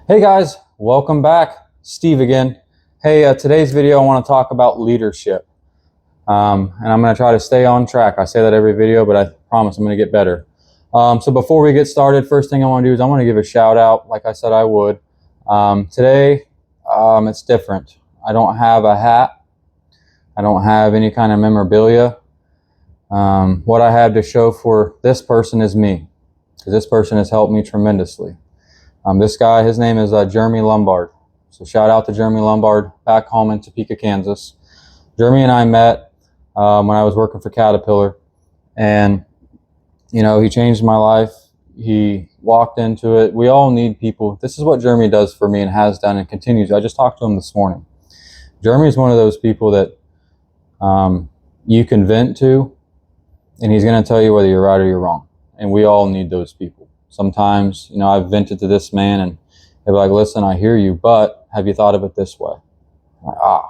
Hey guys, welcome back. Steve again. Hey, today's video I want to talk about leadership. And I'm going to try to stay on track. I say that every video, but I promise I'm going to get better. So before we get started, first thing I want to do is I want to give a shout out, like I said I would. Today, it's different. I don't have a hat. I don't have any kind of memorabilia. What I have to show for this person is me, because this person has helped me tremendously. This guy, his name is Jeremy Lombard. So shout out to Jeremy Lombard back home in Topeka, Kansas. Jeremy and I met when I was working for Caterpillar, and he changed my life. He walked into it. We all need people. This is what Jeremy does for me and has done and continues. I just talked to him this morning. Jeremy is one of those people that you can vent to, and he's going to tell you whether you're right or you're wrong. And we all need those people. Sometimes, I've vented to this man and they're like, listen, I hear you, but have you thought of it this way? I'm like,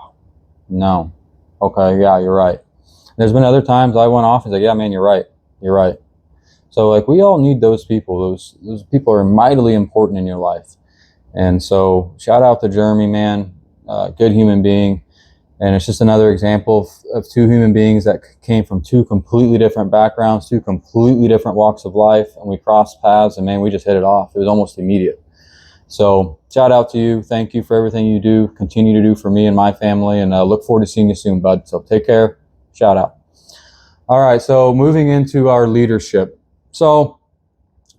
no. Okay, yeah, you're right. There's been other times I went off and said, yeah, man, you're right. You're right. So we all need those people. Those people are mightily important in your life. And so shout out to Jeremy, man, good human being. And it's just another example of two human beings that came from two completely different backgrounds, two completely different walks of life, and we crossed paths, and man, we just hit it off. It was almost immediate. So shout out to you. Thank you for everything you do, continue to do for me and my family, and look forward to seeing you soon, bud. So take care. Shout out. All right, so moving into our leadership. So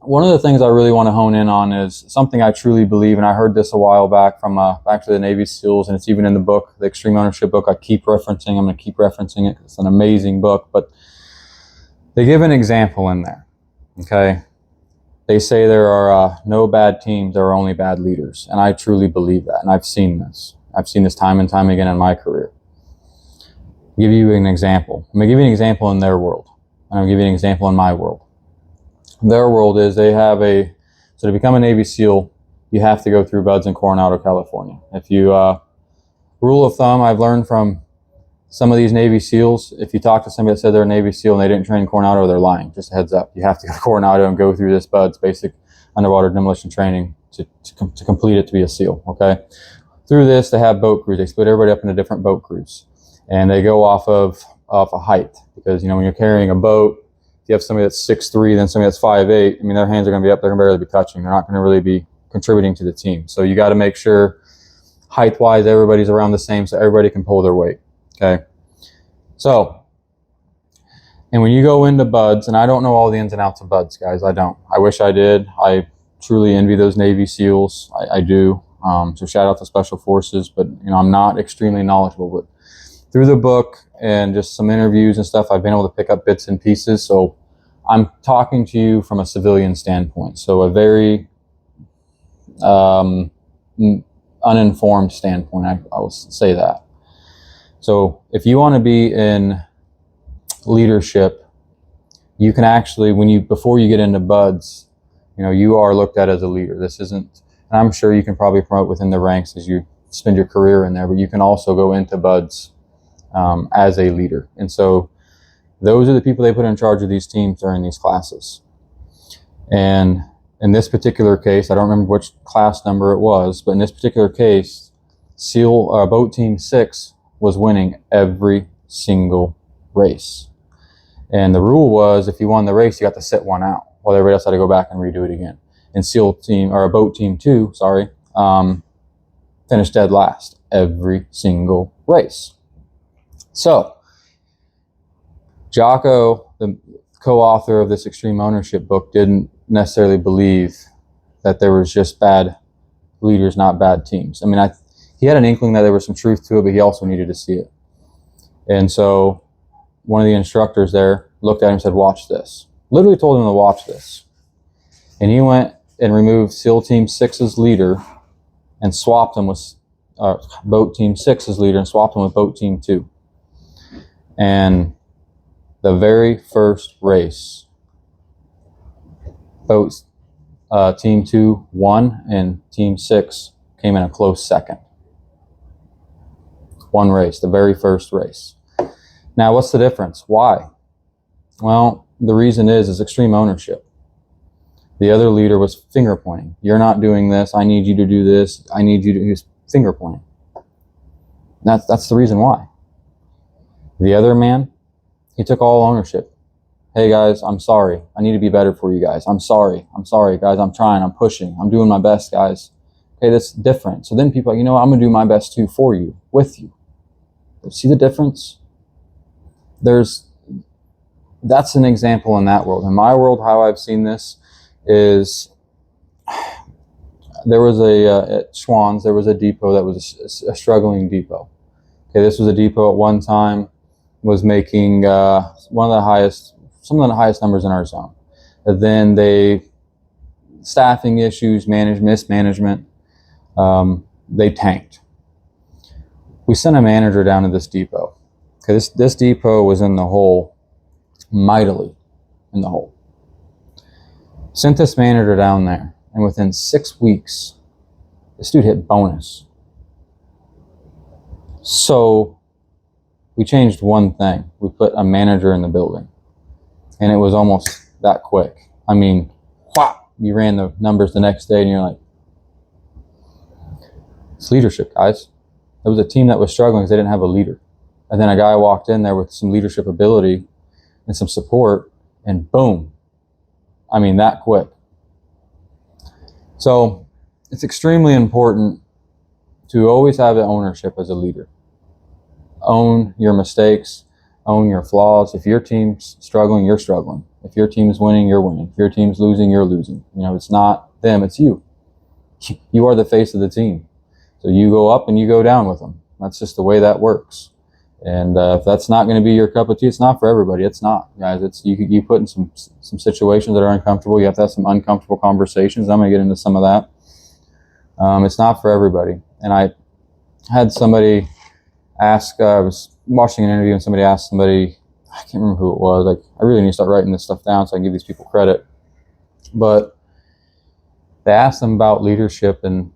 one of the things I really want to hone in on is something I truly believe, and I heard this a while back from actually the Navy SEALs, and it's even in the book, the Extreme Ownership book. I keep referencing. I'm going to keep referencing it. It's an amazing book, but they give an example in there. Okay, they say there are no bad teams, there are only bad leaders, and I truly believe that, and I've seen this. I've seen this time and time again in my career. I'll give you an example. I'm going to give you an example in their world, and I'll give you an example in my world. Their world is they have so to become a Navy SEAL, you have to go through BUD/S in Coronado, California. If you, rule of thumb, I've learned from some of these Navy SEALs, if you talk to somebody that said they're a Navy SEAL and they didn't train in Coronado, they're lying. Just a heads up. You have to go to Coronado and go through this BUD/S, basic underwater demolition training, to complete it to be a SEAL, okay? Through this, they have boat crews. They split everybody up into different boat crews. And they go off a height, because, when you're carrying a boat, if you have somebody that's 6'3", then somebody that's 5'8", their hands are going to be up, they're going to barely be touching. They're not going to really be contributing to the team. So you got to make sure height-wise everybody's around the same so everybody can pull their weight, okay? So, and when you go into BUD/S, and I don't know all the ins and outs of BUD/S, guys, I don't. I wish I did. I truly envy those Navy SEALs. I do. So shout out to Special Forces, but, I'm not extremely knowledgeable. But through the book and just some interviews and stuff, I've been able to pick up bits and pieces. So I'm talking to you from a civilian standpoint. So a very uninformed standpoint, I will say that. So if you want to be in leadership, you can actually, before you get into BUD/S, you are looked at as a leader. This isn't, and I'm sure you can probably promote within the ranks as you spend your career in there, but you can also go into BUD/S as a leader. And so those are the people they put in charge of these teams during these classes. And in this particular case, I don't remember which class number it was, but in this particular case, Boat Team 6 was winning every single race. And the rule was, if you won the race, you got to sit one out, while everybody else had to go back and redo it again. And Boat Team 2, finished dead last every single race. So, Jocko, the co-author of this Extreme Ownership book, didn't necessarily believe that there was just bad leaders, not bad teams. He had an inkling that there was some truth to it, but he also needed to see it. And so one of the instructors there looked at him and said, watch this. Literally told him to watch this. And he went and removed SEAL Team 6's leader and swapped him with Boat Team 6's leader and swapped him with Boat Team 2. And the very first race, Team 2 won, and Team 6 came in a close second. One race, the very first race. Now, what's the difference? Why? Well, the reason is extreme ownership. The other leader was finger pointing. You're not doing this. I need you to do this. I need you to use finger pointing. That's the reason why. The other man, he took all ownership. Hey guys, I'm sorry. I need to be better for you guys. I'm sorry. I'm sorry, guys. I'm trying. I'm pushing. I'm doing my best, guys. Okay, that's different. So then people are like, you know what? I'm going to do my best too for you, with you. See the difference? That's an example in that world. In my world, how I've seen this is there was at Schwann's, there was a depot that was a struggling depot. Okay, this was a depot at one time, was making some of the highest numbers in our zone. And then staffing issues, mismanagement, they tanked. We sent a manager down to this depot. Okay, this depot was in the hole, mightily in the hole. Sent this manager down there, and within 6 weeks, this dude hit bonus. So we changed one thing. We put a manager in the building, and it was almost that quick. I mean, whop, you ran the numbers the next day, and you're like, it's leadership, guys. It was a team that was struggling because they didn't have a leader. And then a guy walked in there with some leadership ability and some support, and boom. I mean, that quick. So it's extremely important to always have ownership as a leader. Own your mistakes, own your flaws. If your team's struggling, you're struggling. If your team's winning, you're winning. If your team's losing, you're losing. You know, it's not them, it's you. You are the face of the team. So you go up and you go down with them. That's just the way that works. And if that's not going to be your cup of tea, it's not for everybody. It's not, guys. It's you put in some situations that are uncomfortable. You have to have some uncomfortable conversations. I'm going to get into some of that. It's not for everybody. And I had somebody ask. I was watching an interview, and somebody asked somebody. I can't remember who it was. Like, I really need to start writing this stuff down so I can give these people credit. But they asked them about leadership, and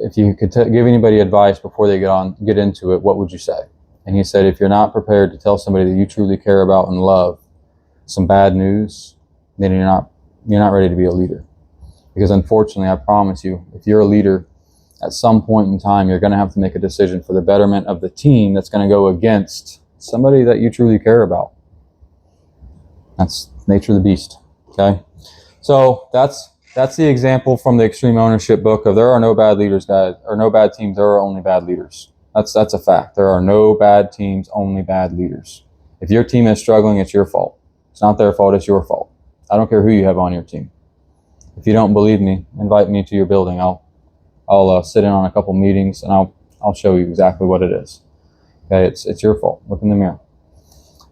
if you could give anybody advice before they get into it, what would you say? And he said, if you're not prepared to tell somebody that you truly care about and love some bad news, then you're not ready to be a leader. Because unfortunately, I promise you, if you're a leader, at some point in time, you're going to have to make a decision for the betterment of the team that's going to go against somebody that you truly care about. That's nature of the beast. Okay, so that's the example from the Extreme Ownership book of there are no bad leaders, guys, or no bad teams. There are only bad leaders. That's a fact. There are no bad teams, only bad leaders. If your team is struggling, it's your fault. It's not their fault. It's your fault. I don't care who you have on your team. If you don't believe me, invite me to your building. I'll sit in on a couple meetings and I'll show you exactly what it is. Okay, it's your fault. Look in the mirror.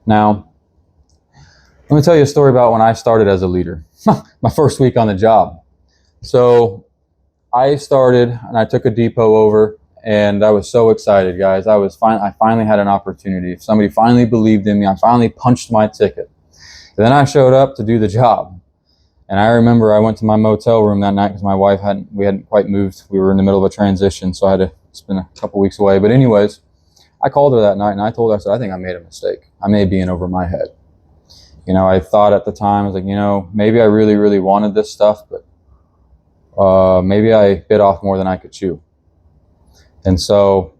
Now, let me tell you a story about when I started as a leader. My first week on the job. So I started and I took a depot over, and I was so excited, guys. I finally had an opportunity. If somebody finally believed in me, I finally punched my ticket. And then I showed up to do the job. And I remember I went to my motel room that night because my wife we hadn't quite moved. We were in the middle of a transition, so I had to spend a couple weeks away. But anyways, I called her that night and I told her, I said, I think I made a mistake. I may be in over my head. I thought at the time, I was like, maybe I really, really wanted this stuff, but maybe I bit off more than I could chew. And so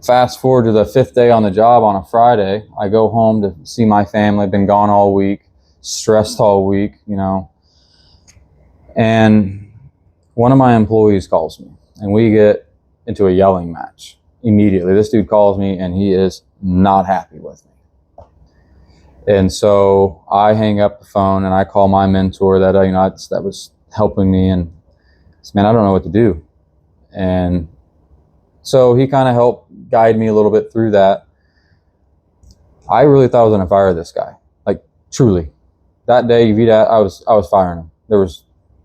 fast forward to the 5th day on the job on a Friday, I go home to see my family. I've been gone all week, stressed all week, and one of my employees calls me and we get into a yelling match immediately. This dude calls me and he is not happy with me. And so I hang up the phone and I call my mentor that was helping me, and I said, man, I don't know what to do. And so he kind of helped guide me a little bit through that. I really thought I was going to fire this guy, like truly. That day, I was firing him. You're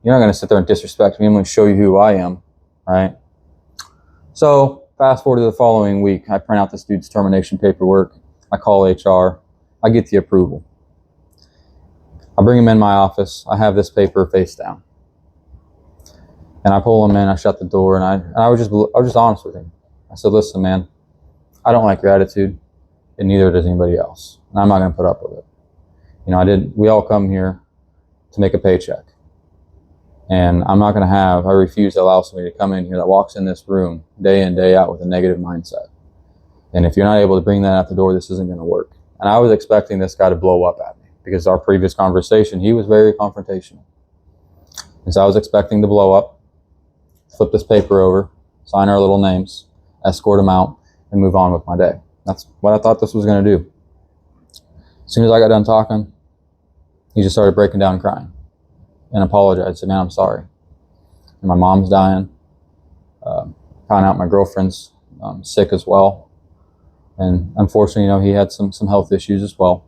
not going to sit there and disrespect me. I'm going to show you who I am, right? So fast forward to the following week, I print out this dude's termination paperwork. I call HR. I get the approval. I bring him in my office. I have this paper face down. And I pull him in, I shut the door, and I was just honest with him. I said, listen, man, I don't like your attitude, and neither does anybody else. And I'm not going to put up with it. We all come here to make a paycheck. And I'm not going to I refuse to allow somebody to come in here that walks in this room day in, day out with a negative mindset. And if you're not able to bring that out the door, this isn't going to work. And I was expecting this guy to blow up at me because our previous conversation, he was very confrontational. And so I was expecting to blow up, flip this paper over, sign our little names, escort him out, and move on with my day. That's what I thought this was going to do. As soon as I got done talking, he just started breaking down crying and apologized. Said, man, I'm sorry. And my mom's dying. Found out my girlfriend's sick as well. And unfortunately, he had some health issues as well.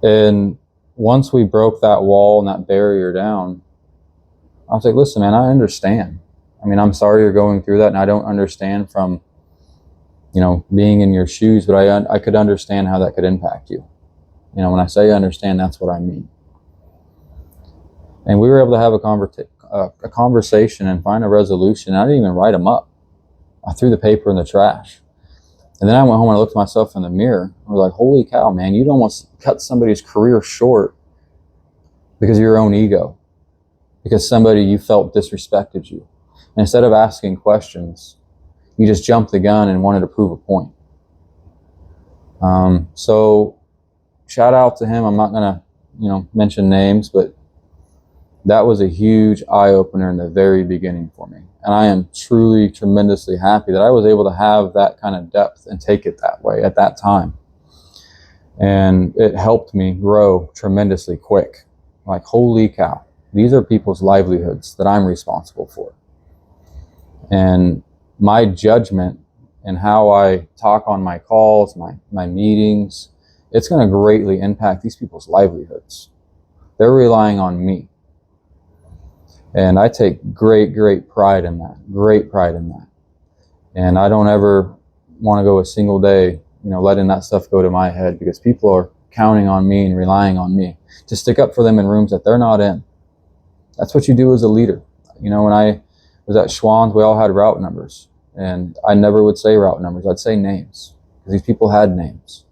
And once we broke that wall and that barrier down, I was like, listen, man, I understand. I mean, I'm sorry you're going through that, and I don't understand from, being in your shoes, but I could understand how that could impact you. When I say understand, that's what I mean. And we were able to have a conversation and find a resolution. I didn't even write them up. I threw the paper in the trash. And then I went home and I looked at myself in the mirror. I was like, holy cow, man, you'd almost cut somebody's career short because of your own ego, because somebody you felt disrespected you. And instead of asking questions, you just jumped the gun and wanted to prove a point. So shout out to him. I'm not going to, mention names, but that was a huge eye-opener in the very beginning for me. And I am truly, tremendously happy that I was able to have that kind of depth and take it that way at that time. And it helped me grow tremendously quick. Like, holy cow, these are people's livelihoods that I'm responsible for. And my judgment and how I talk on my calls, my meetings, it's going to greatly impact these people's livelihoods. They're relying on me. And I take great, great pride in that. Great pride in that. And I don't ever want to go a single day, letting that stuff go to my head, because people are counting on me and relying on me to stick up for them in rooms that they're not in. That's what you do as a leader. When I was at Schwann's, we all had route numbers. And I never would say route numbers. I'd say names, because these people had names.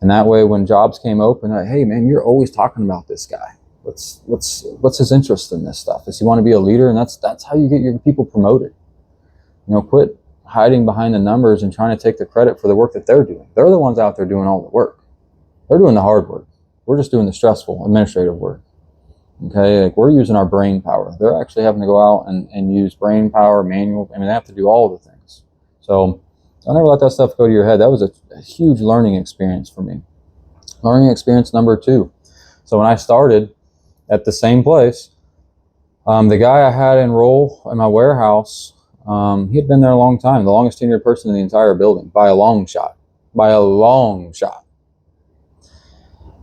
And that way, when jobs came open, hey, man, you're always talking about this guy. What's his interest in this stuff? Does he want to be a leader? And that's how you get your people promoted. Quit hiding behind the numbers and trying to take the credit for the work that they're doing. They're the ones out there doing all the work. They're doing the hard work. We're just doing the stressful administrative work. Okay, like, we're using our brain power. They're actually having to go out and use brain power, manual. They have to do all the things. So don't ever let that stuff go to your head. That was a huge learning experience for me. Learning experience number 2. So when I started at the same place, the guy I had enroll in my warehouse, he had been there a long time, the longest tenured person in the entire building, by a long shot.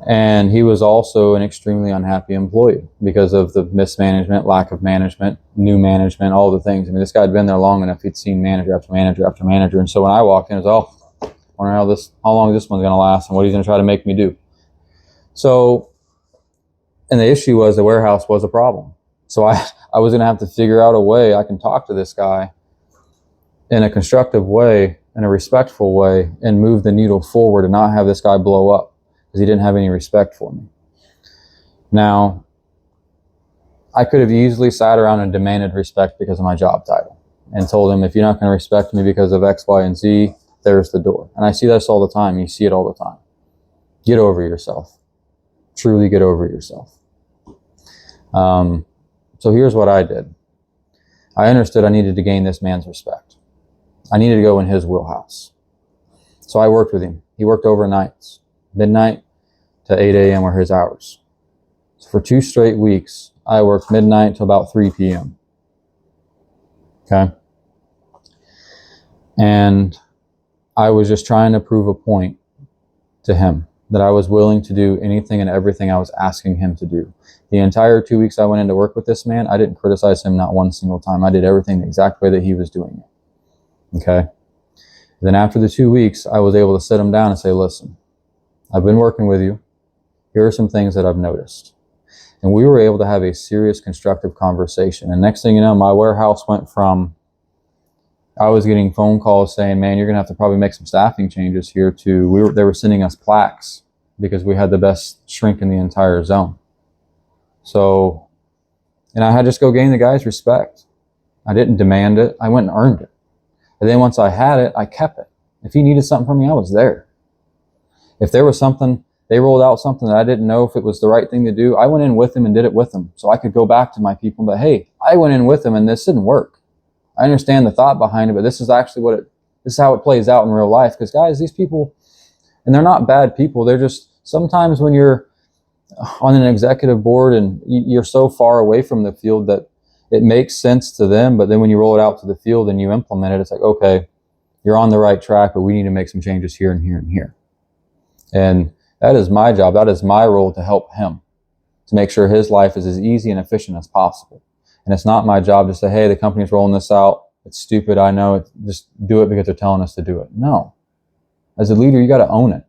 And he was also an extremely unhappy employee because of the mismanagement, lack of management, new management, all the things. This guy had been there long enough. He'd seen manager after manager after manager. And so when I walked in, it was, I wonder how long this one's going to last and what he's going to try to make me do. So, and the issue was the warehouse was a problem. So I was going to have to figure out a way I can talk to this guy in a constructive way, in a respectful way, and move the needle forward and not have this guy blow up because he didn't have any respect for me. Now, I could have easily sat around and demanded respect because of my job title and told him, if you're not going to respect me because of X, Y, and Z, there's the door. And I see this all the time. You see it all the time. Get over yourself. Truly get over yourself. So here's what I did. I understood I needed to gain this man's respect. I needed to go in his wheelhouse. So I worked with him. He worked overnights, midnight to 8 a.m. were his hours. So for 2 straight weeks, I worked midnight till about 3 p.m. Okay? And I was just trying to prove a point to him that I was willing to do anything and everything I was asking him to do. The entire 2 weeks I went in to work with this man, I didn't criticize him not one single time. I did everything the exact way that he was doing it. Okay? Then after the 2 weeks, I was able to sit him down and say, listen, I've been working with you. Here are some things that I've noticed. And we were able to have a serious, constructive conversation. And next thing you know, my warehouse went from, I was getting phone calls saying, man, you're going to have to probably make some staffing changes here, to they were sending us plaques because we had the best shrink in the entire zone. So, and I had to just go gain the guy's respect. I didn't demand it. I went and earned it. And then once I had it, I kept it. If he needed something from me, I was there. If there was something, they rolled out something that I didn't know if it was the right thing to do, I went in with them and did it with them. So I could go back to my people, but hey, I went in with them and this didn't work. I understand the thought behind it, but this is actually this is how it plays out in real life. Because guys, these people, and they're not bad people, they're just, sometimes when you're on an executive board and you're so far away from the field that it makes sense to them, but then when you roll it out to the field and you implement it, it's like, okay, you're on the right track, but we need to make some changes here and here and here. And that is my job. That is my role to help him, to make sure his life is as easy and efficient as possible. And it's not my job to say, hey, the company's rolling this out. It's stupid. I know. Just do it because they're telling us to do it. No. As a leader, you got to own it.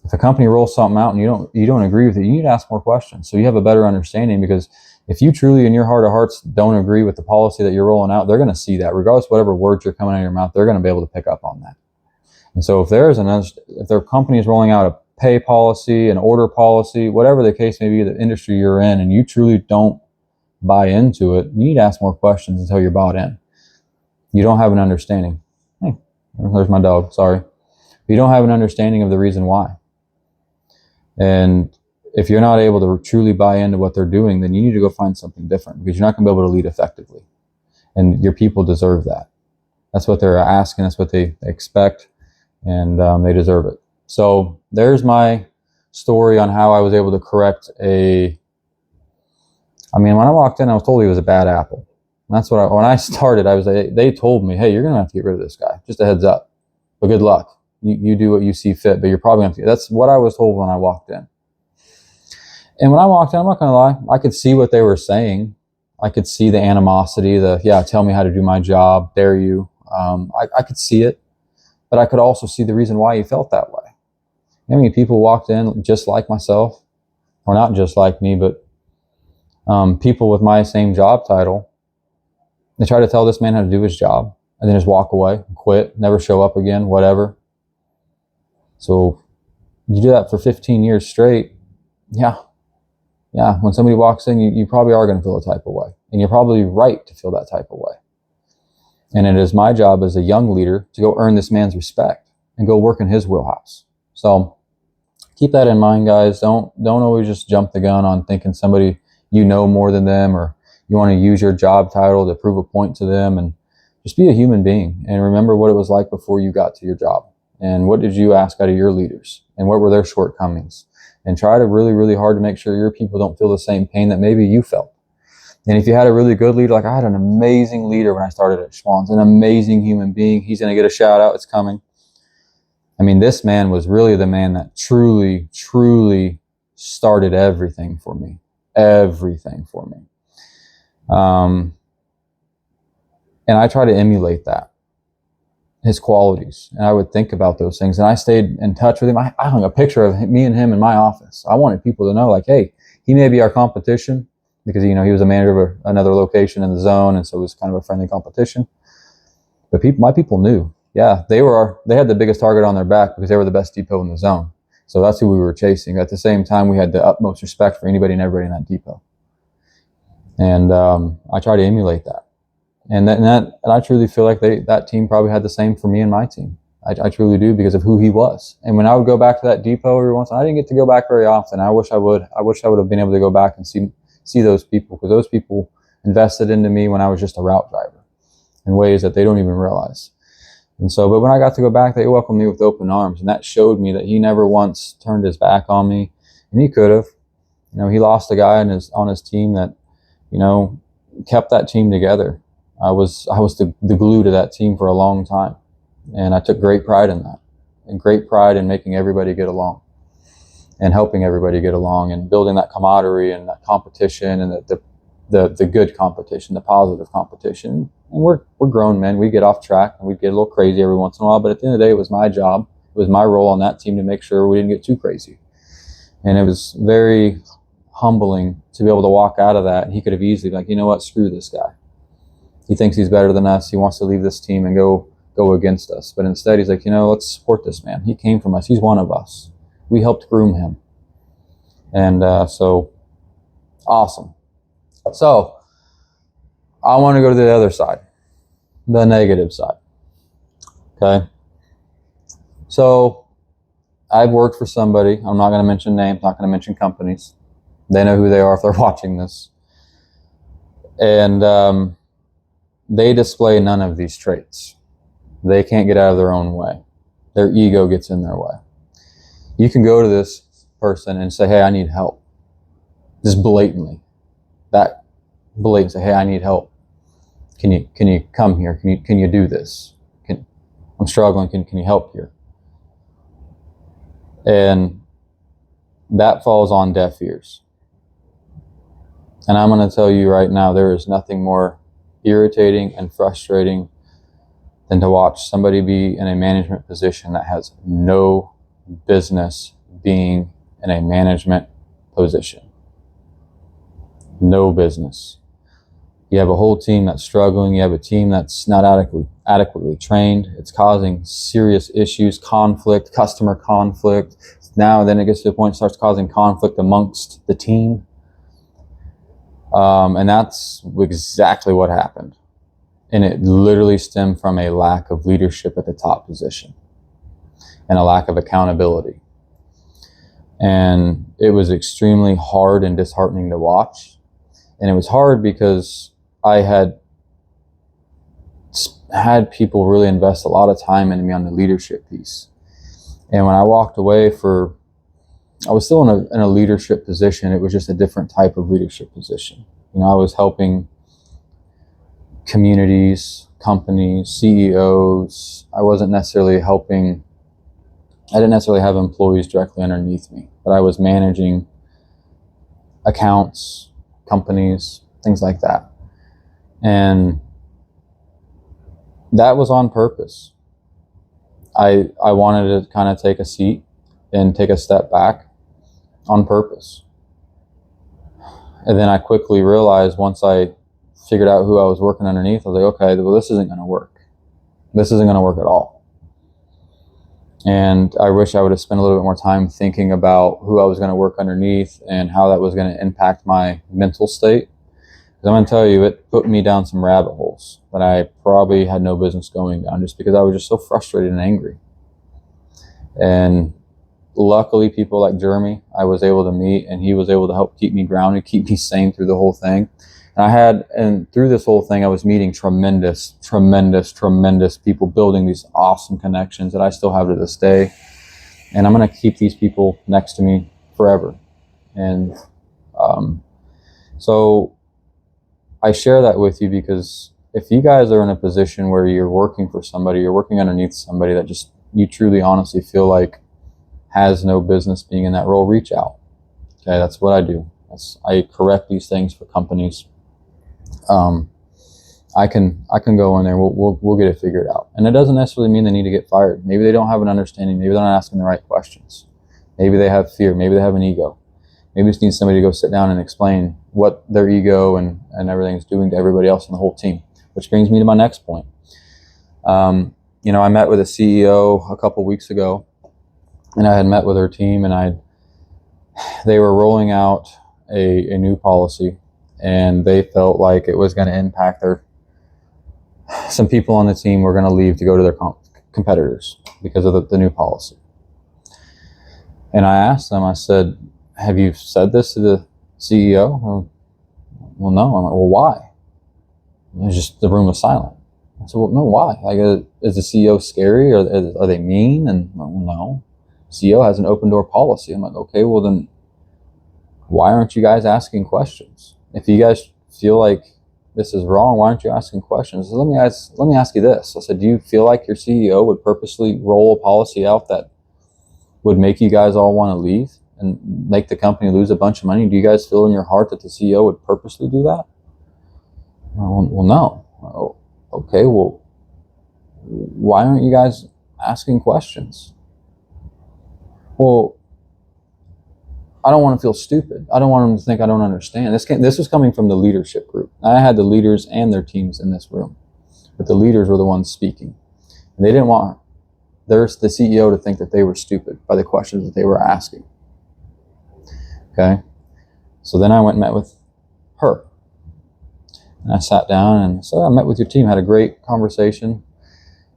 If a company rolls something out and you don't agree with it, you need to ask more questions so you have a better understanding. Because if you truly, in your heart of hearts, don't agree with the policy that you're rolling out, they're going to see that. Regardless of whatever words are coming out of your mouth, they're going to be able to pick up on that. And so if their company is rolling out a pay policy, an order policy, whatever the case may be, the industry you're in, and you truly don't buy into it, you need to ask more questions until you're bought in. You don't have an understanding. Hey, there's my dog, sorry. You don't have an understanding of the reason why. And if you're not able to truly buy into what they're doing, then you need to go find something different, because you're not going to be able to lead effectively. And your people deserve that. That's what they're asking. That's what they expect. And they deserve it. So there's my story on how I was able to correct when I walked in, I was told he was a bad apple. And that's what when I started, they told me, hey, you're going to have to get rid of this guy. Just a heads up. But good luck. You do what you see fit, but you're probably going to have to. That's what I was told when I walked in. And when I walked in, I'm not going to lie, I could see what they were saying. I could see the animosity, tell me how to do my job, dare you. I could see it, but I could also see the reason why he felt that way. How many people walked in just like myself, or not just like me, but people with my same job title. They try to tell this man how to do his job and then just walk away, quit, never show up again, whatever. So you do that for 15 years straight. Yeah. When somebody walks in, you probably are going to feel a type of way, and you're probably right to feel that type of way. And it is my job as a young leader to go earn this man's respect and go work in his wheelhouse. So keep that in mind, guys. Don't always just jump the gun on thinking somebody you know more than them, or you want to use your job title to prove a point to them. And just be a human being and remember what it was like before you got to your job. And what did you ask out of your leaders? And what were their shortcomings? And try to really, really hard to make sure your people don't feel the same pain that maybe you felt. And if you had a really good leader, like I had an amazing leader when I started at Schwann's, an amazing human being. He's going to get a shout out. It's coming. This man was really the man that truly, truly started everything for me. Everything for me. And I try to emulate that, his qualities. And I would think about those things. And I stayed in touch with him. I hung a picture of me and him in my office. I wanted people to know, like, hey, he may be our competition, because, he was a manager of another location in the zone. And so it was kind of a friendly competition. But my people knew. Yeah, they had the biggest target on their back because they were the best depot in the zone. So that's who we were chasing. At the same time, we had the utmost respect for anybody and everybody in that depot. And I try to emulate that. And I truly feel like that team probably had the same for me and my team. I truly do, because of who he was. And when I would go back to that depot every once in a while, I didn't get to go back very often. I wish I would. I wish I would have been able to go back and see those people, because those people invested into me when I was just a route driver in ways that they don't even realize. And so, but when I got to go back, they welcomed me with open arms, and that showed me that he never once turned his back on me, and he could have. He lost a guy on his team that, kept that team together. I was the glue to that team for a long time, and I took great pride in that, and great pride in making everybody get along, and helping everybody get along, and building that camaraderie and that competition, and the good competition, the positive competition. And we're grown men. We get off track and we'd get a little crazy every once in a while. But at the end of the day, it was my job. It was my role on that team to make sure we didn't get too crazy. And it was very humbling to be able to walk out of that. And he could have easily been like, you know what, screw this guy. He thinks he's better than us. He wants to leave this team and go against us. But instead, he's like, let's support this man. He came from us. He's one of us. We helped groom him. And so Awesome. So I want to go to the other side, the negative side. Okay. So I've worked for somebody. I'm not going to mention names, not going to mention companies. They know who they are if they're watching this. And they display none of these traits. They can't get out of their own way. Their ego gets in their way. You can go to this person and say, hey, I need help. Just blatantly. That blatant, say, hey, I need help. Can you come here? Can you do this? I'm struggling. Can you help here? And that falls on deaf ears. And I'm going to tell you right now, there is nothing more irritating and frustrating than to watch somebody be in a management position that has no business being in a management position. No business. You have a whole team that's struggling. You have a team that's not adequately trained. It's causing serious issues, conflict, customer conflict. Now then it gets to the point it starts causing conflict amongst the team. And that's exactly what happened. And it literally stemmed from a lack of leadership at the top position and a lack of accountability. And it was extremely hard and disheartening to watch. And it was hard because I had people really invest a lot of time in me on the leadership piece. And when I walked away I was still in a leadership position. It was just a different type of leadership position. You know, I was helping communities, companies, CEOs. I didn't necessarily have employees directly underneath me, but I was managing accounts, companies, things like that. And that was on purpose. I wanted to kind of take a seat and take a step back on purpose. And then I quickly realized, once I figured out who I was working underneath, I was like, okay, well, this isn't going to work. This isn't going to work at all. And I wish I would have spent a little bit more time thinking about who I was going to work underneath and how that was going to impact my mental state. Because I'm going to tell you, it put me down some rabbit holes that I probably had no business going down, just because I was just so frustrated and angry. And luckily, people like Jeremy, I was able to meet, and he was able to help keep me grounded, keep me sane through the whole thing. And through this whole thing, I was meeting tremendous people, building these awesome connections that I still have to this day. And I'm going to keep these people next to me forever. And so I share that with you because if you guys are in a position where you're working for somebody, you're working underneath somebody that just you truly honestly feel like has no business being in that role, reach out. Okay, that's what I do. I correct these things for companies. I can go in there. We'll get it figured out. And it doesn't necessarily mean they need to get fired. Maybe they don't have an understanding. Maybe they're not asking the right questions. Maybe they have fear. Maybe they have an ego. Maybe just need somebody to go sit down and explain what their ego and everything is doing to everybody else in the whole team. Which brings me to my next point. I met with a CEO a couple weeks ago, and I had met with her team, and they were rolling out a new policy, and they felt like it was going to impact some people on the team were going to leave to go to their competitors because of the new policy. And I asked them, I said, have you said this to the CEO? Well, no. I'm like, well, why? And the room was silent. I said, well, no, why? Like, is the CEO scary? Are they mean? And well, no. CEO has an open door policy. I'm like, okay, well then why aren't you guys asking questions? If you guys feel like this is wrong, why aren't you asking questions? So let me ask you this. I said, do you feel like your CEO would purposely roll a policy out that would make you guys all want to leave and make the company lose a bunch of money? Do you guys feel in your heart that the CEO would purposely do that? Well, no. Oh, okay, well, why aren't you guys asking questions? Well, I don't want to feel stupid. I don't want them to think I don't understand. This was coming from the leadership group. I had the leaders and their teams in this room, but the leaders were the ones speaking. And they didn't want the CEO to think that they were stupid by the questions that they were asking. Okay? So then I went and met with her. And I sat down and said, I met with your team, had a great conversation.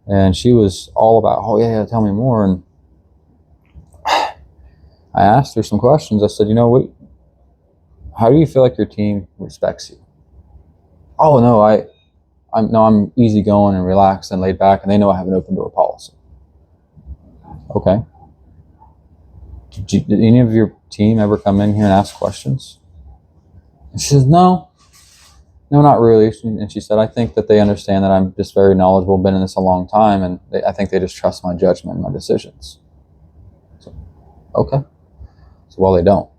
And she was all about, oh yeah, tell me more. And I asked her some questions. I said, how do you feel like your team respects you? Oh no, I'm easygoing and relaxed and laid back, and they know I have an open door policy. Okay. Did any of your team ever come in here and ask questions? And she says, no, not really. And she said, I think that they understand that I'm just very knowledgeable, been in this a long time, and I think they just trust my judgment and my decisions. So, okay. So, well, they don't.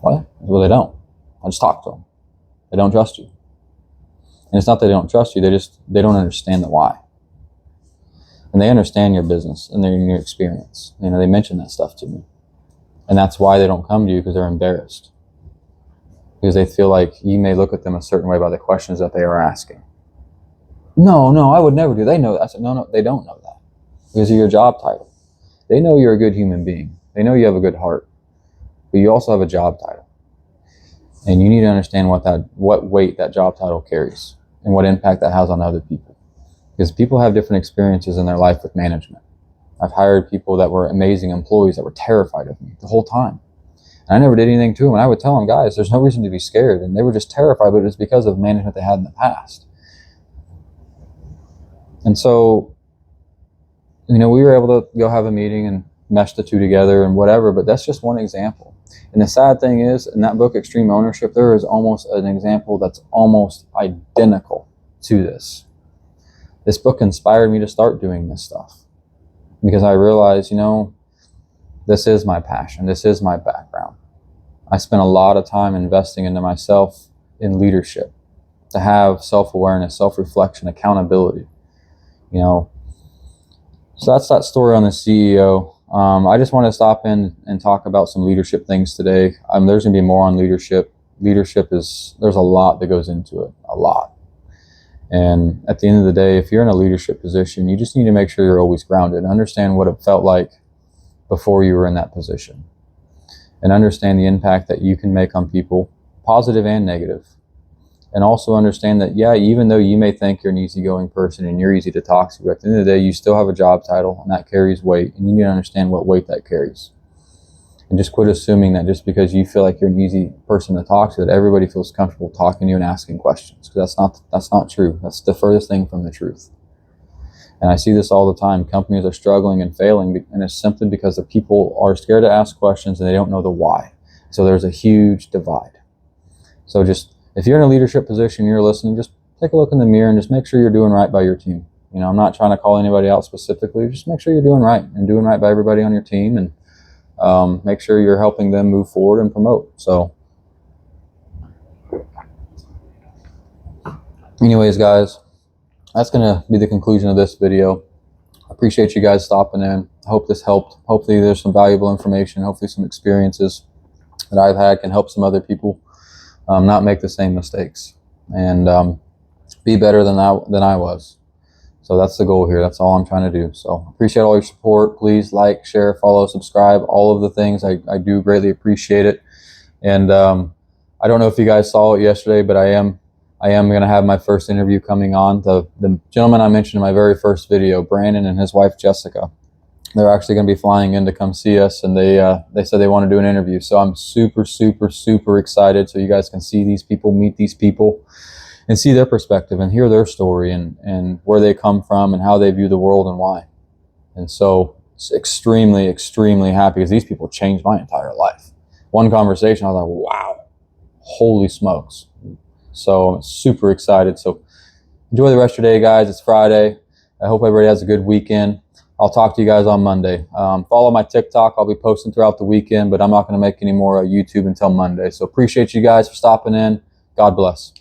What? Well, they don't. I just talk to them. They don't trust you. And it's not that they don't trust you, they don't understand the why. And they understand your business and your experience. They mention that stuff to me. And that's why they don't come to you, because they're embarrassed. Because they feel like you may look at them a certain way by the questions that they are asking. No, I would never do. They know that. I said, no, they don't know that. Because of your job title. They know you're a good human being. They know you have a good heart. But you also have a job title. And you need to understand what weight that job title carries and what impact that has on other people. Because people have different experiences in their life with management. I've hired people that were amazing employees that were terrified of me the whole time. And I never did anything to them. And I would tell them, guys, there's no reason to be scared. And they were just terrified, but it was because of management they had in the past. And so, we were able to go have a meeting and mesh the two together and whatever, but that's just one example. And the sad thing is, in that book, Extreme Ownership, there is almost an example that's almost identical to this. This book inspired me to start doing this stuff because I realized, this is my passion. This is my background. I spent a lot of time investing into myself in leadership, to have self-awareness, self-reflection, accountability, So that's that story on the CEO. I just want to stop in and talk about some leadership things today. There's going to be more on leadership. There's a lot that goes into it, a lot. And at the end of the day, if you're in a leadership position, you just need to make sure you're always grounded and understand what it felt like before you were in that position. And understand the impact that you can make on people, positive and negative. And also understand that, even though you may think you're an easygoing person and you're easy to talk to, at the end of the day, you still have a job title and that carries weight. And you need to understand what weight that carries. And just quit assuming that just because you feel like you're an easy person to talk to, that everybody feels comfortable talking to you and asking questions. Because that's not true. That's the furthest thing from the truth. And I see this all the time. Companies are struggling and failing, and it's simply because the people are scared to ask questions and they don't know the why. So there's a huge divide. So if you're in a leadership position, you're listening, just take a look in the mirror and just make sure you're doing right by your team. I'm not trying to call anybody out specifically. Just make sure you're doing right and doing right by everybody on your team, and make sure you're helping them move forward and promote. So anyways, guys, that's going to be the conclusion of this video. I appreciate you guys stopping in. I hope this helped. Hopefully there's some valuable information. Hopefully some experiences that I've had can help some other people not make the same mistakes and be better than I was. So that's the goal here. That's all I'm trying to do. So appreciate all your support. Please like, share, follow, subscribe, all of the things. I do greatly appreciate it. And I don't know if you guys saw it yesterday, but I am going to have my first interview coming on. The gentleman I mentioned in my very first video, Brandon, and his wife, Jessica, they're actually going to be flying in to come see us, and they said they want to do an interview. So I'm super, super, super excited so you guys can see these people, meet these people, and see their perspective and hear their story and where they come from and how they view the world and why. And so it's extremely, extremely happy because these people changed my entire life. One conversation, I was like, wow, holy smokes. So I'm super excited. So enjoy the rest of your day, guys. It's Friday. I hope everybody has a good weekend. I'll talk to you guys on Monday. Follow my TikTok. I'll be posting throughout the weekend, but I'm not going to make any more YouTube until Monday. So appreciate you guys for stopping in. God bless.